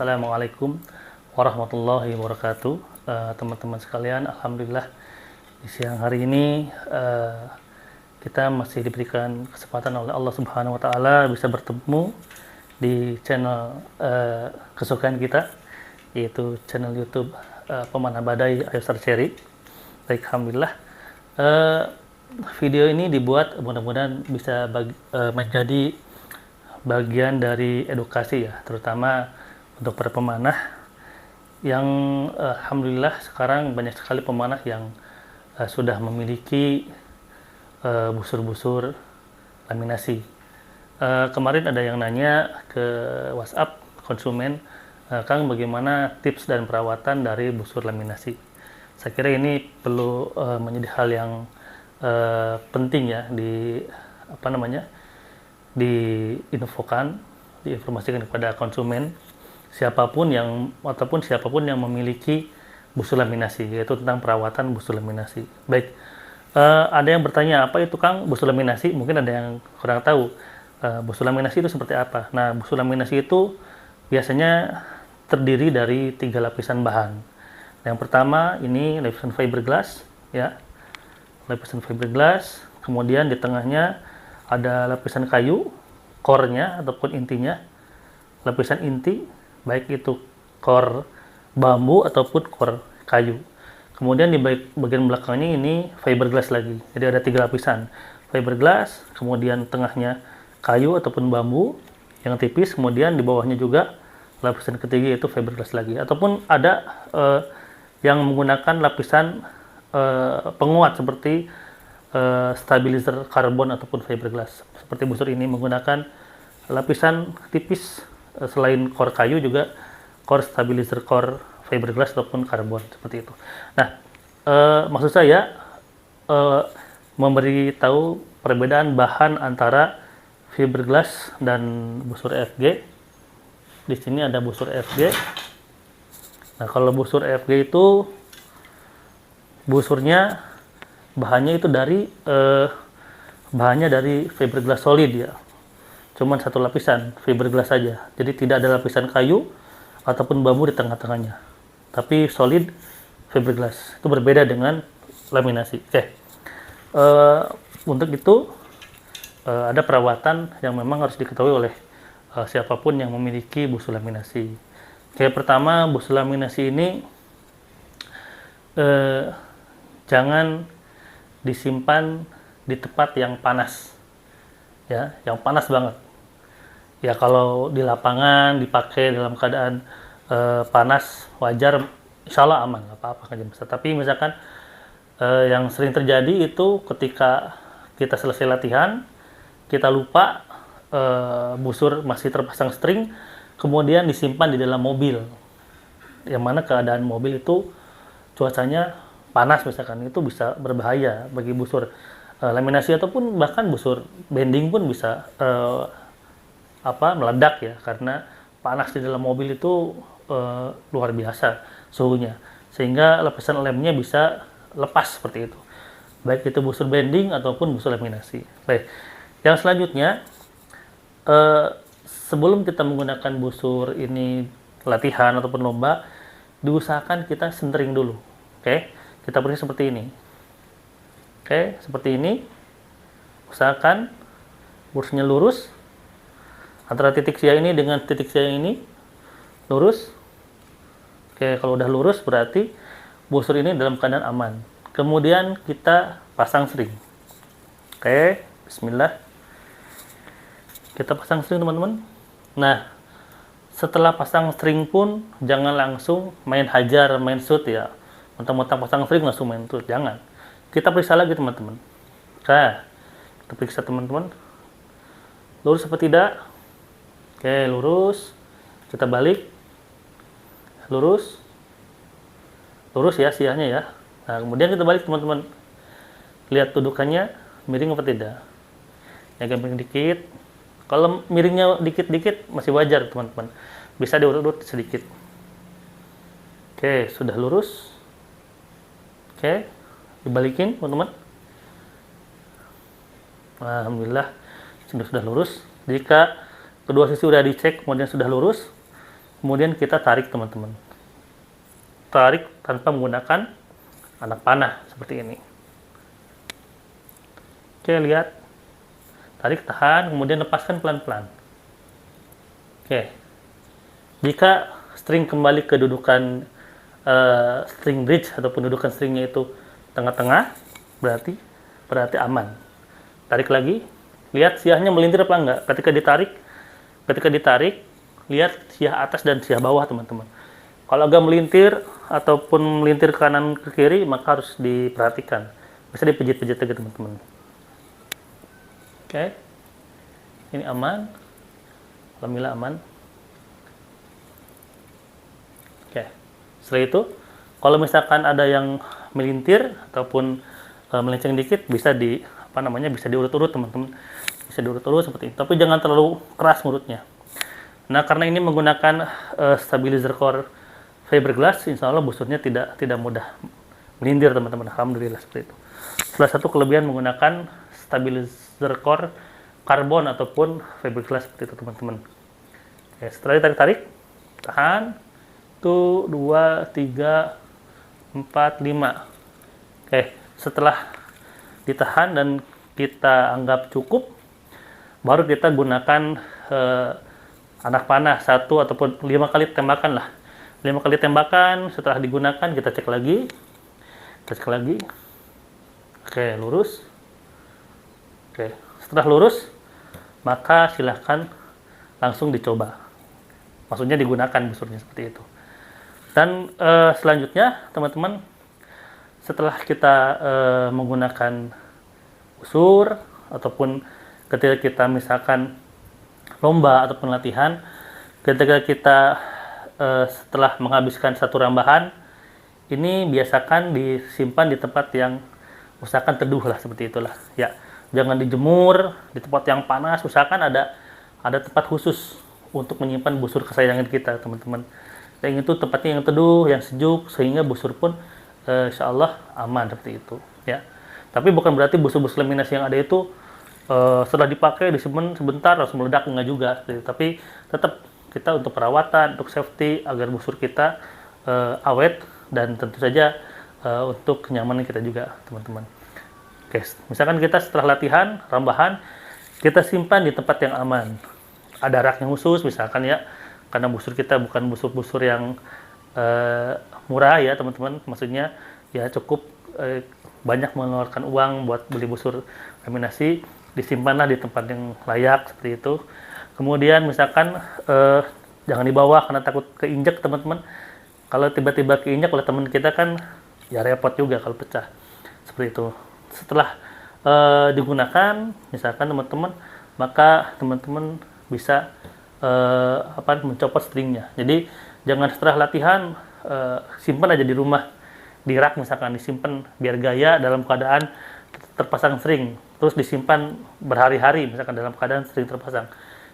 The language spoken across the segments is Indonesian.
Assalamualaikum warahmatullahi wabarakatuh. Teman-teman sekalian, alhamdulillah di siang hari ini kita masih diberikan kesempatan oleh Allah Subhanahu wa taala bisa bertemu di channel kesukaan kita, yaitu channel YouTube Pemanah Badai Ayosar Cherry. Baik, alhamdulillah. Video ini dibuat mudah-mudahan bisa menjadi bagian dari edukasi ya, terutama untuk para pemanah yang alhamdulillah sekarang banyak sekali pemanah yang sudah memiliki busur-busur laminasi. Kemarin ada yang nanya ke WhatsApp konsumen, Kang, bagaimana tips dan perawatan dari busur laminasi? Saya kira ini perlu menjadi hal yang penting ya diinfokan, diinformasikan kepada konsumen siapapun yang memiliki busur laminasi, yaitu tentang perawatan busur laminasi. Baik, ada yang bertanya, apa itu Kang busur laminasi? Mungkin ada yang kurang tahu busur laminasi itu seperti apa. Nah, busur laminasi itu biasanya terdiri dari 3 lapisan bahan. Yang pertama ini lapisan fiberglass ya, lapisan fiberglass, kemudian di tengahnya ada lapisan kayu, core-nya ataupun intinya, lapisan inti, baik itu core bambu ataupun core kayu. Kemudian di bagian belakangnya ini fiberglass lagi. Jadi ada 3 lapisan. Fiberglass, kemudian tengahnya kayu ataupun bambu yang tipis, kemudian di bawahnya juga lapisan ketiga yaitu fiberglass lagi. Ataupun ada yang menggunakan lapisan penguat seperti stabilizer karbon ataupun fiberglass. Seperti busur ini menggunakan lapisan tipis, selain core kayu juga core stabilizer core fiberglass ataupun karbon, seperti itu. Nah, maksud saya memberitahu perbedaan bahan antara fiberglass dan busur FG. Di sini ada busur FG. Nah, kalau busur FG itu busurnya bahannya itu dari fiberglass solid ya, cuman 1 lapisan fiberglass saja, jadi tidak ada lapisan kayu ataupun bambu di tengah-tengahnya, tapi solid fiberglass. Itu berbeda dengan laminasi. Untuk itu ada perawatan yang memang harus diketahui oleh siapapun yang memiliki busur laminasi. Pertama, busur laminasi ini jangan disimpan di tempat yang panas ya, yang panas banget ya. Kalau di lapangan dipakai dalam keadaan panas, wajar, insya Allah aman, nggak apa-apa kan. Tapi misalkan yang sering terjadi itu ketika kita selesai latihan, kita lupa busur masih terpasang string, kemudian disimpan di dalam mobil, yang mana keadaan mobil itu cuacanya panas misalkan, itu bisa berbahaya bagi busur laminasi ataupun bahkan busur bending pun bisa meledak ya, karena panas di dalam mobil itu luar biasa suhunya, sehingga lapisan lemnya bisa lepas seperti itu, baik itu busur bending ataupun busur laminasi. Baik, yang selanjutnya, sebelum kita menggunakan busur ini latihan ataupun lomba, diusahakan kita centering dulu. Kita beri seperti ini. Seperti ini. Usahakan busurnya lurus. Antara titik siap ini dengan titik siap ini lurus. Kalau udah lurus berarti busur ini dalam keadaan aman. Kemudian kita pasang string. Bismillah. Kita pasang string, teman-teman. Nah, setelah pasang string pun jangan langsung main hajar, main shoot ya. Mentang-mentang pasang string langsung main shoot, jangan. Kita periksa lagi, teman-teman. Kita periksa, teman-teman. Lurus apa tidak? Lurus. Kita balik. Lurus. Lurus ya siahnya ya. Nah, kemudian kita balik, teman-teman. Lihat dudukannya miring apa tidak. Agak miring dikit. Kalau miringnya dikit-dikit masih wajar, teman-teman. Bisa diurut-urut sedikit. Sudah lurus. Dibalikin, teman-teman. Alhamdulillah sudah lurus. Jika kedua sisi sudah dicek kemudian sudah lurus, kemudian kita tarik teman-teman. Tarik tanpa menggunakan anak panah seperti ini. Oke, lihat. Tarik, tahan, kemudian lepaskan pelan-pelan. Oke. Jika string kembali ke dudukan string bridge ataupun dudukan stringnya itu tengah-tengah, berarti aman. Tarik lagi. Lihat siahnya melintir apa enggak. Ketika ditarik, lihat siah atas dan siah bawah, teman-teman. Kalau agak melintir ataupun melintir ke kanan ke kiri, maka harus diperhatikan. Bisa dipijit-pijit lagi, teman-teman. Oke. Ini aman. Alhamdulillah aman. Oke. Setelah itu, kalau misalkan ada yang melintir ataupun melenceng dikit, bisa diurut-urut, teman-teman. Bisa diurut-urut seperti ini. Tapi jangan terlalu keras ngurutnya. Nah, karena ini menggunakan stabilizer core fiberglass, insya Allah busurnya tidak mudah melintir, teman-teman. Alhamdulillah seperti itu. Salah satu kelebihan menggunakan stabilizer core karbon ataupun fiberglass seperti itu, teman-teman. Oke, setelah ditarik-tarik, tahan. 1, 2, 3, 4, 5. Oke, setelah ditahan dan kita anggap cukup, baru kita gunakan anak panah 1 ataupun 5 kali tembakan lah. 5 kali tembakan, setelah digunakan kita cek lagi. Oke, lurus. Oke, setelah lurus, maka silahkan langsung dicoba. Maksudnya digunakan busurnya seperti itu. Dan selanjutnya, teman-teman, setelah kita menggunakan busur ataupun ketika kita misalkan lomba ataupun latihan, ketika kita setelah menghabiskan satu rambahan, ini biasakan disimpan di tempat yang usahakan teduh lah, seperti itulah. Ya, jangan dijemur di tempat yang panas. Usahakan ada tempat khusus untuk menyimpan busur kesayangan kita, teman-teman. Yang itu tempatnya yang teduh, yang sejuk, sehingga busur pun insya Allah aman seperti itu. Ya, tapi bukan berarti busur-busur laminasi yang ada itu setelah dipakai disimpan sebentar langsung meledak, enggak juga. Tapi tetap kita untuk perawatan, untuk safety agar busur kita awet dan tentu saja untuk kenyamanan kita juga, teman-teman. Oke, misalkan kita setelah latihan rambahan, kita simpan di tempat yang aman. Ada rak yang khusus misalkan ya, karena busur kita bukan busur-busur yang murah ya, teman-teman. Maksudnya ya cukup banyak mengeluarkan uang buat beli busur laminasi, disimpanlah di tempat yang layak seperti itu. Kemudian misalkan jangan dibawa karena takut keinjak, teman-teman. Kalau tiba-tiba keinjak oleh teman kita kan ya repot juga kalau pecah seperti itu. Setelah digunakan misalkan teman-teman, maka teman-teman bisa mencopot stringnya. Jadi jangan setelah latihan simpan aja di rumah, di rak misalkan, disimpan biar gaya dalam keadaan terpasang string, terus disimpan berhari-hari misalkan dalam keadaan string terpasang.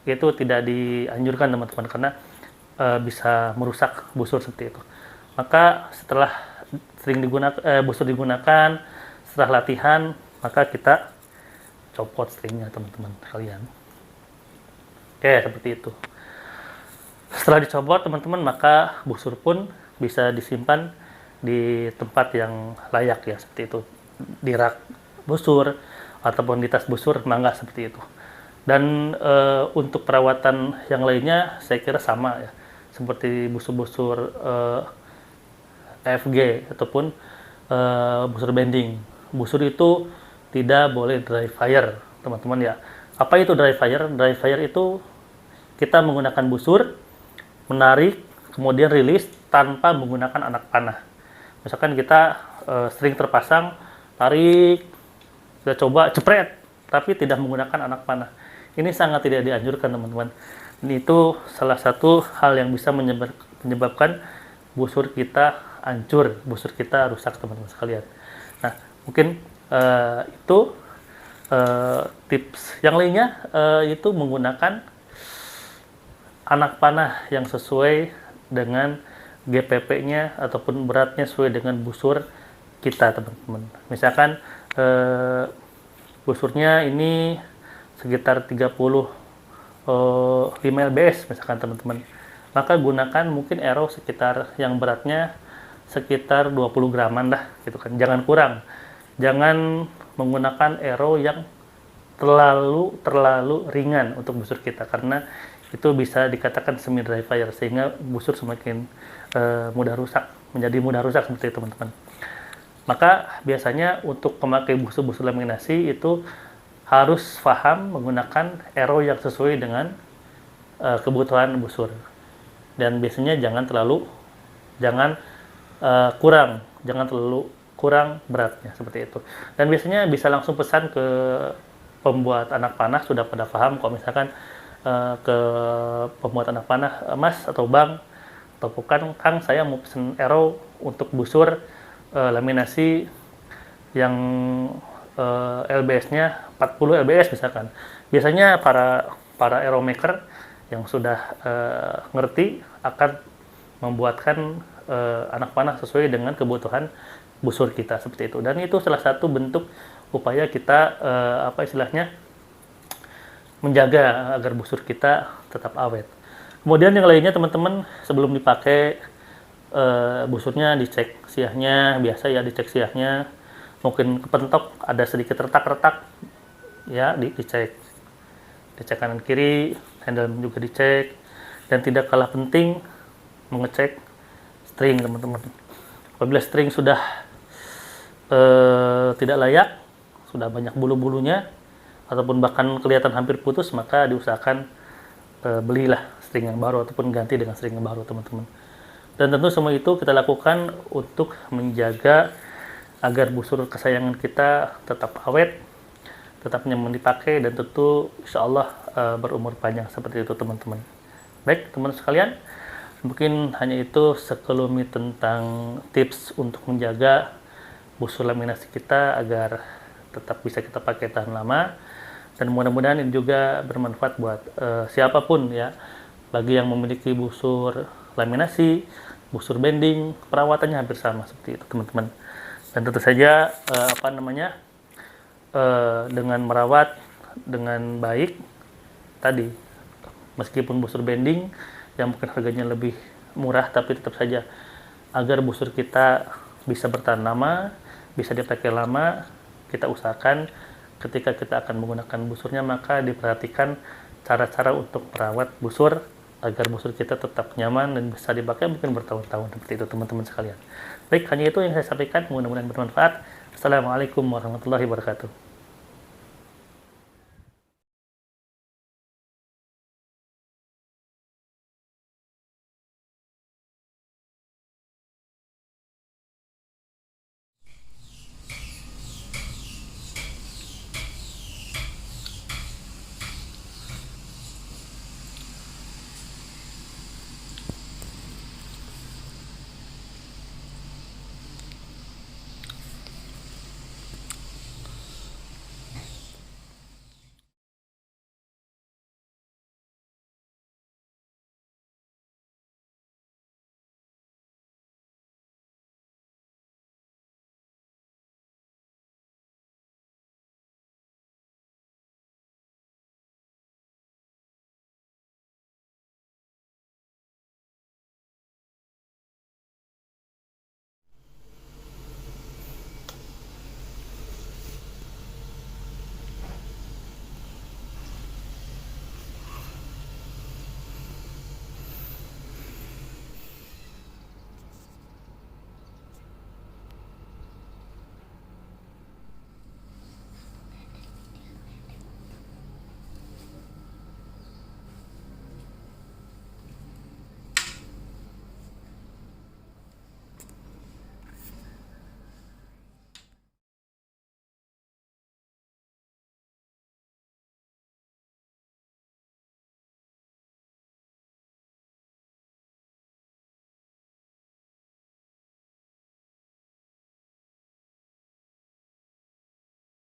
Itu tidak dianjurkan, teman-teman, karena bisa merusak busur seperti itu. Maka setelah busur digunakan, setelah latihan, maka kita copot stringnya, teman-teman kalian. Oke, seperti itu. Setelah dicopot, teman-teman, maka busur pun bisa disimpan di tempat yang layak ya, seperti itu. Di rak busur ataupun di tas busur, mangga seperti itu. Dan untuk perawatan yang lainnya saya kira sama ya, seperti busur-busur AFG ataupun busur bending. Busur itu tidak boleh dry fire, teman-teman ya. Apa itu dry fire? Dry fire itu kita menggunakan busur, menarik, kemudian rilis tanpa menggunakan anak panah. Misalkan kita string terpasang, tarik, kita coba jepret, tapi tidak menggunakan anak panah. Ini sangat tidak dianjurkan, teman-teman. Ini itu salah satu hal yang bisa menyebabkan busur kita hancur, busur kita rusak, teman-teman sekalian. Nah, mungkin itu tips yang lainnya, itu menggunakan anak panah yang sesuai dengan GPP-nya ataupun beratnya sesuai dengan busur kita, teman-teman. Misalkan busurnya ini sekitar 35 lbs misalkan, teman-teman. maka gunakan mungkin arrow sekitar yang beratnya sekitar 20 graman lah gitu kan, jangan kurang. Jangan menggunakan arrow yang terlalu ringan untuk busur kita, karena itu bisa dikatakan semi dry fire sehingga busur semakin mudah rusak, menjadi mudah rusak seperti itu teman-teman. Maka biasanya untuk pemakai busur-busur laminasi itu harus paham menggunakan arrow yang sesuai dengan kebutuhan busur, dan biasanya jangan terlalu kurang beratnya seperti itu. Dan biasanya bisa langsung pesan ke pembuat anak panah, sudah pada paham kalau misalkan ke pembuat anak panah, Mas atau Bang atau bukan Kang, saya mau pesen arrow untuk busur laminasi yang LBS-nya 40 LBS misalkan. Biasanya para arrow maker yang sudah ngerti akan membuatkan anak panah sesuai dengan kebutuhan busur kita seperti itu. Dan itu salah satu bentuk upaya kita menjaga agar busur kita tetap awet. Kemudian yang lainnya teman-teman, sebelum dipakai busurnya dicek siahnya, biasa ya dicek siahnya, mungkin kepentok ada sedikit retak-retak ya, dicek kanan kiri, handle juga dicek, dan tidak kalah penting mengecek string teman-teman. Apabila string sudah tidak layak, sudah banyak bulu-bulunya ataupun bahkan kelihatan hampir putus, maka diusahakan belilah string yang baru ataupun ganti dengan string yang baru teman-teman. Dan tentu semua itu kita lakukan untuk menjaga agar busur kesayangan kita tetap awet, tetap nyaman dipakai, dan tentu insya Allah berumur panjang seperti itu teman-teman. Baik teman-teman sekalian, mungkin hanya itu sekelumit tentang tips untuk menjaga busur laminasi kita agar tetap bisa kita pakai tahan lama, dan mudah-mudahan ini juga bermanfaat buat siapapun ya, bagi yang memiliki busur laminasi, busur bending, perawatannya hampir sama seperti itu teman-teman. Dan tentu saja dengan merawat dengan baik tadi, meskipun busur bending yang mungkin harganya lebih murah, tapi tetap saja agar busur kita bisa bertahan lama, bisa dipakai lama, kita usahakan ketika kita akan menggunakan busurnya maka diperhatikan cara-cara untuk merawat busur agar busur kita tetap nyaman dan bisa dipakai mungkin bertahun-tahun seperti itu teman-teman sekalian. Baik, hanya itu yang saya sampaikan, mudah-mudahan bermanfaat. Assalamualaikum warahmatullahi wabarakatuh.